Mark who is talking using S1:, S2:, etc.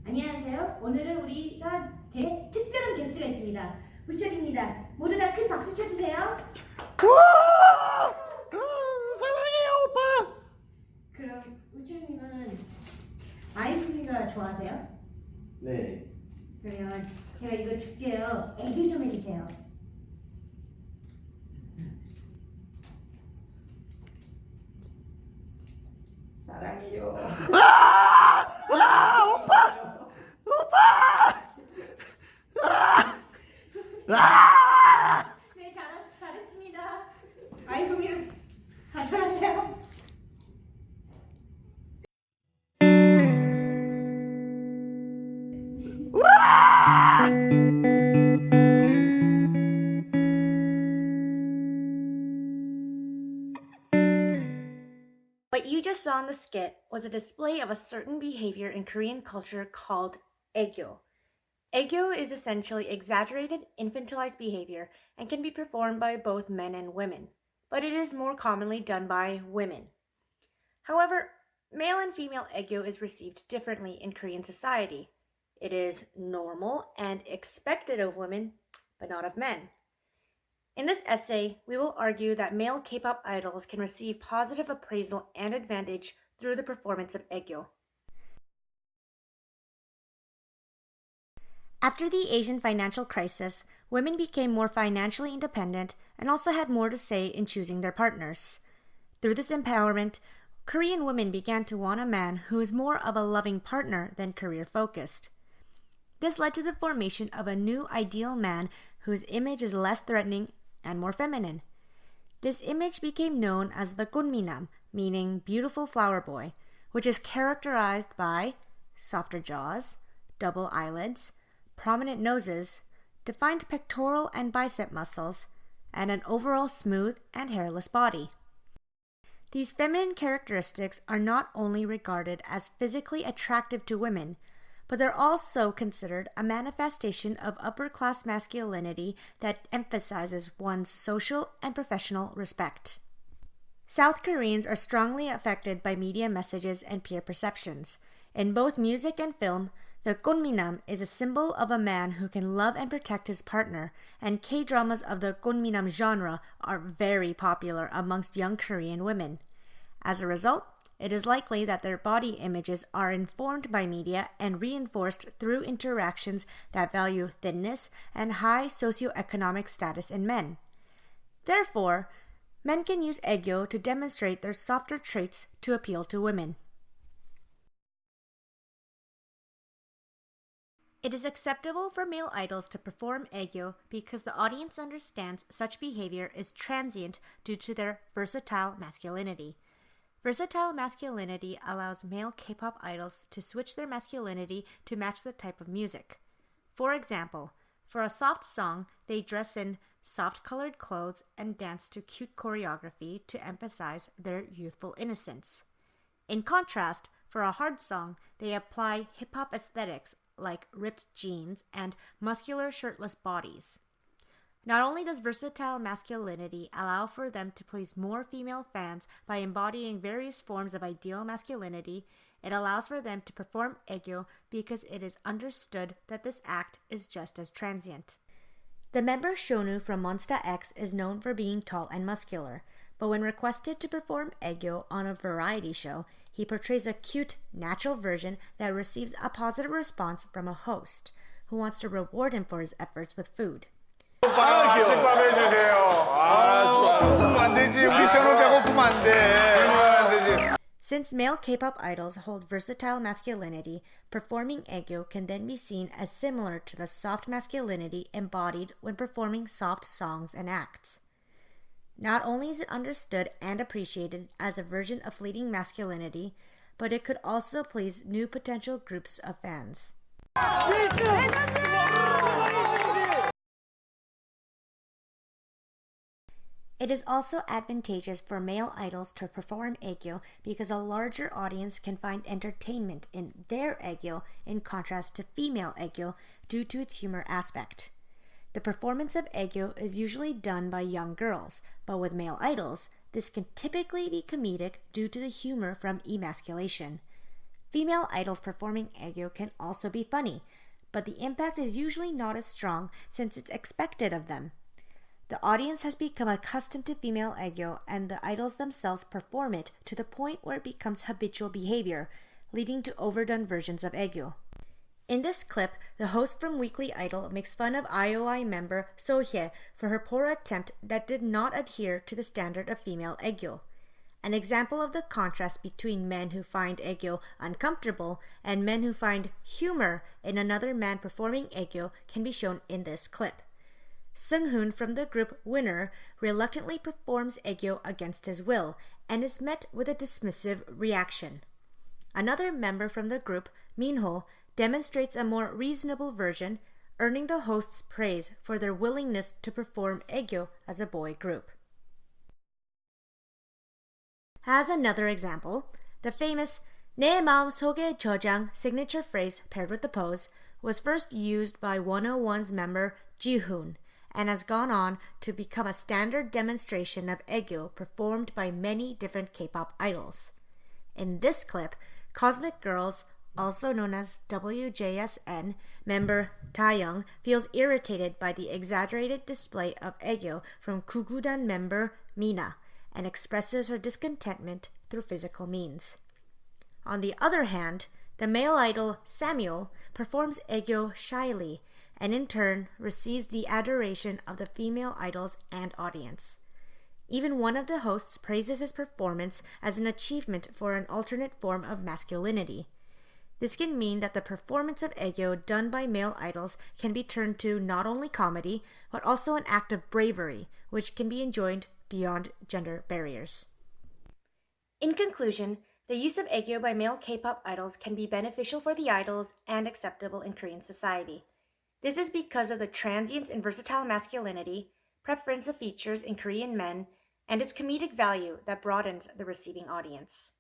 S1: 안녕하세요. 오늘은 우리가 되게 특별한 게스트가 있습니다. 우철입니다. 모두 다 큰 박수 쳐주세요.
S2: 우와! 사랑해요, 오빠!
S1: 그럼 우철님은 아이돌이가 좋아하세요?
S3: 네.
S1: 그러면 제가 이거 줄게요. 애교 좀 해주세요.
S3: 사랑해요.
S2: 오빠!
S1: 네, 잘했습니다. 아이돌이 가져가세요. What you just saw in the skit was a display of a certain behavior in Korean culture called Aegyo. Aegyo is essentially exaggerated, infantilized behavior and can be performed by both men and women, but it is more commonly done by women. However, male and female Aegyo is received differently in Korean society. It is normal and expected of women, but not of men. In this essay, we will argue that male K-pop idols can receive positive appraisal and advantage through the performance of Aegyo. After the Asian financial crisis, women became more financially independent and also had more to say in choosing their partners. Through this empowerment, Korean women began to want a man who is more of a loving partner than career-focused. This led to the formation of a new ideal man whose image is less threatening and more feminine. This image became known as the gunminam, meaning beautiful flower boy, which is characterized by softer jaws, double eyelids, prominent noses, defined pectoral and bicep muscles, and an overall smooth and hairless body. These feminine characteristics are not only regarded as physically attractive to women, but they're also considered a manifestation of upper-class masculinity that emphasizes one's social and professional respect. South Koreans are strongly affected by media messages and peer perceptions. In both music and film, the gunminam is a symbol of a man who can love and protect his partner, and K-dramas of the gunminam genre are very popular amongst young Korean women. As a result, it is likely that their body images are informed by media and reinforced through interactions that value thinness and high socioeconomic status in men. Therefore, men can use Aegyo to demonstrate their softer traits to appeal to women. It is acceptable for male idols to perform Aegyo because the audience understands such behavior is transient due to their versatile masculinity. Versatile masculinity allows male K-pop idols to switch their masculinity to match the type of music. For example, for a soft song, they dress in soft-colored clothes and dance to cute choreography to emphasize their youthful innocence. In contrast, for a hard song, they apply hip-hop aesthetics like ripped jeans and muscular shirtless bodies. Not only does versatile masculinity allow for them to please more female fans by embodying various forms of ideal masculinity, it allows for them to perform Aegyo because it is understood that this act is just as transient. The member Shonu from Monsta X is known for being tall and muscular, but when requested to perform Aegyo on a variety show, he portrays a cute, natural version that receives a positive response from a host, who wants to reward him for his efforts with food.
S4: 집밥 해주세요. 배고프면 안 되지. 우리 셔노 배고프면 안 돼.
S1: Since male K-pop idols hold versatile masculinity, performing Aegyo can then be seen as similar to the soft masculinity embodied when performing soft songs and acts. Not only is it understood and appreciated as a version of fleeting masculinity, but it could also please new potential groups of fans. It is also advantageous for male idols to perform Aegyo because a larger audience can find entertainment in their Aegyo in contrast to female Aegyo due to its humor aspect. The performance of Aegyo is usually done by young girls, but with male idols, this can typically be comedic due to the humor from emasculation. Female idols performing Aegyo can also be funny, but the impact is usually not as strong since it's expected of them. The audience has become accustomed to female Aegyo, and the idols themselves perform it to the point where it becomes habitual behavior, leading to overdone versions of Aegyo. In this clip, the host from Weekly Idol makes fun of IOI member Sohye for her poor attempt that did not adhere to the standard of female Aegyo. An example of the contrast between men who find Aegyo uncomfortable and men who find humor in another man performing Aegyo can be shown in this clip. Seung-hoon from the group Winner reluctantly performs Aegyo against his will and is met with a dismissive reaction. Another member from the group, Minho, demonstrates a more reasonable version, earning the host's praise for their willingness to perform Aegyo as a boy group. As another example, the famous 내 마음속의 저장 signature phrase paired with the pose was first used by 101's member Ji-hoon and has gone on to become a standard demonstration of Aegyo performed by many different K-pop idols. In this clip, Cosmic Girls, also known as WJSN, member Taeyoung feels irritated by the exaggerated display of Aegyo from Gugudan member Mina and expresses her discontentment through physical means. On the other hand, the male idol Samuel performs Aegyo shyly and in turn receives the adoration of the female idols and audience. Even one of the hosts praises his performance as an achievement for an alternate form of masculinity. This can mean that the performance of Aegyo done by male idols can be turned to not only comedy, but also an act of bravery, which can be enjoyed beyond gender barriers. In conclusion, the use of Aegyo by male K-pop idols can be beneficial for the idols and acceptable in Korean society. This is because of the transience and versatile masculinity, preference of features in Korean men, and its comedic value that broadens the receiving audience.